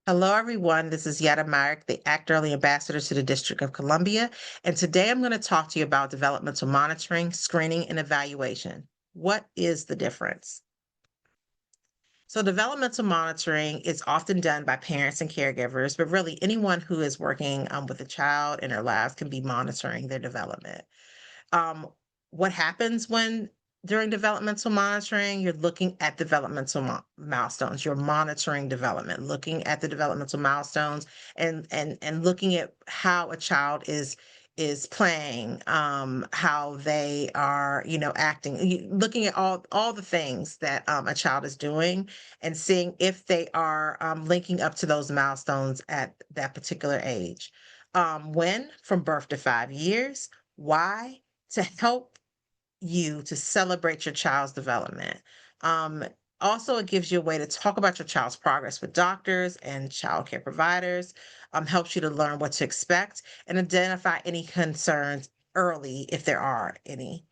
Hello, everyone. This is Yetta Myrick, the Act Early Ambassador to the District of Columbia. And today I'm going to talk to you about developmental monitoring, screening, and evaluation. What is the difference? So, developmental monitoring is often done by parents and caregivers, but really anyone who is working with a child in their lives can be monitoring their development. Um, what happens when during developmental monitoring, you're looking at developmental milestones. You're monitoring development, looking at the developmental milestones, and looking at how a child is playing, how they are, acting, looking at all the things that a child is doing, and seeing if they are linking up to those milestones at that particular age. When from birth to 5 years. Why? To help you to celebrate your child's development. Um, Also, it gives you a way to talk about your child's progress with doctors and child care providers, helps you to learn what to expect and identify any concerns early if there are any.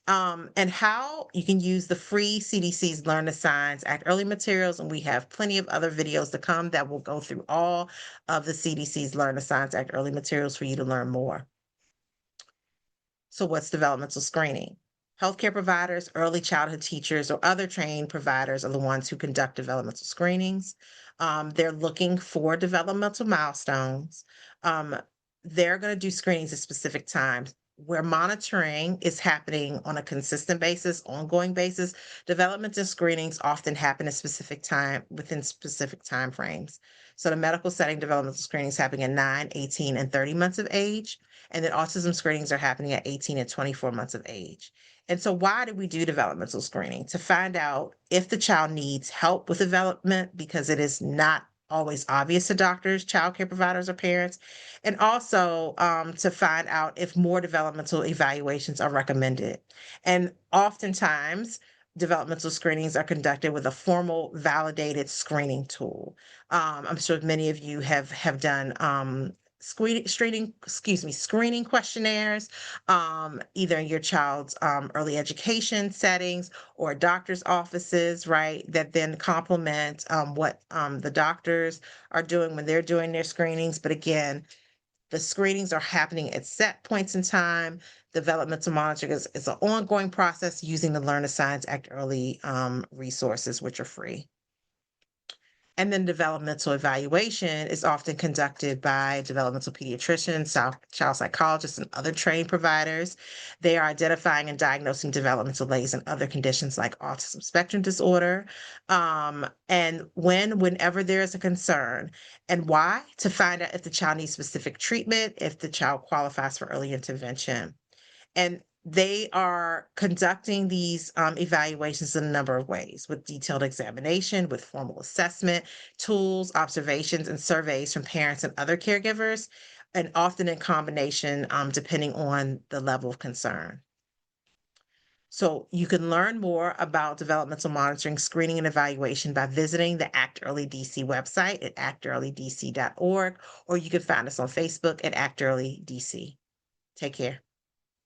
And how you can use the free CDC's Learn the Signs, Act Early materials. And we have plenty of other videos to come that will go through all of the CDC's Learn the Signs, Act Early materials for you to learn more. So, what's developmental screening? Healthcare providers, early childhood teachers, or other trained providers are the ones who conduct developmental screenings. They're looking for developmental milestones. Um, they're going to do screenings at specific times. Where monitoring is happening on a consistent basis, ongoing basis, developmental screenings often happen at specific time within specific time frames. So the medical setting developmental screenings happening at 9, 18, and 30 months of age. And then autism screenings are happening at 18 and 24 months of age. And so, why do we do developmental screening? To find out if the child needs help with development, because it is not always obvious to doctors, childcare providers, or parents. And also to find out if more developmental evaluations are recommended. And oftentimes, developmental screenings are conducted with a formal, validated screening tool. I'm sure many of you have done screening questionnaires, either in your child's early education settings or doctor's offices, right? That then complement what the doctors are doing when they're doing their screenings. But again, the screenings are happening at set points in time. Developmental monitoring is an ongoing process using the Learn the Signs Act Early resources, which are free. And then developmental evaluation is often conducted by developmental pediatricians, child psychologists, and other trained providers. They are identifying and diagnosing developmental delays and other conditions like autism spectrum disorder. And whenever there is a concern, and why? To find out if the child needs specific treatment, if the child qualifies for early intervention. And they are conducting these evaluations in a number of ways with detailed examination, with formal assessment, tools, observations, and surveys from parents and other caregivers, and often in combination, depending on the level of concern. So you can learn more about developmental monitoring, screening, and evaluation by visiting the Act Early DC website at actearlydc.org, or you can find us on Facebook at Act Early DC. Take care.